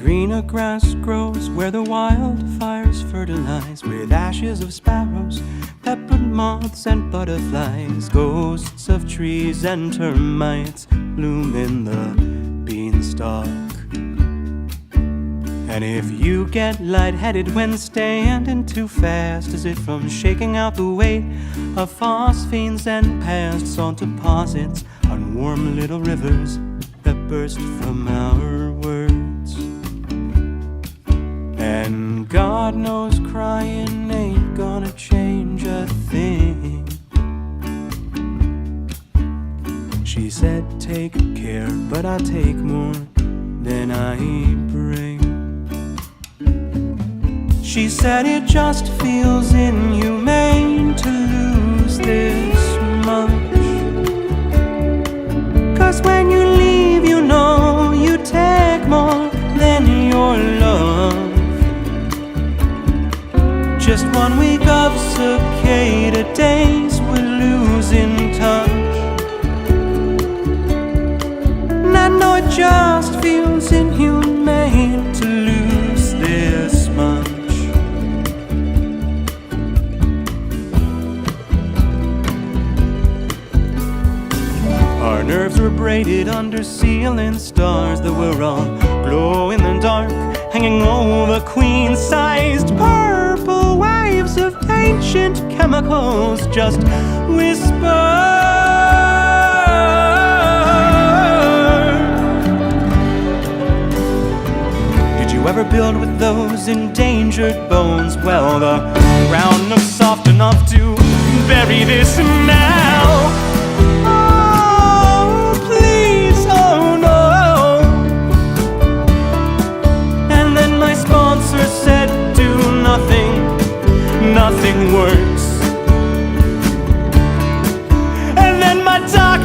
greener grass grows where the wildfires fertilize, with ashes of sparrows, peppered moths and butterflies. Ghosts of trees and termites bloom in the beanstalk. And if you get lightheaded when standing too fast, is it from shaking out the weight of phosphanes and past salt deposits on warm little rivers that burst from our words? And God knows crying ain't gonna change a thing. She said take care, but I take more than I bring. She said it just feels inhumane to lose this much, 'cause when you leave you know you take more than your love. Just 1 week of cicada days, we're losing touch. And I know it just feels inhumane to lose this much. Our nerves were braided under ceiling stars that were all glow in the dark, hanging over queen-sized purple waves of ancient chemicals just whisper. Did you ever build with those endangered bones? Well, the ground looks soft enough to bury this now. Nothing works. And then my doctor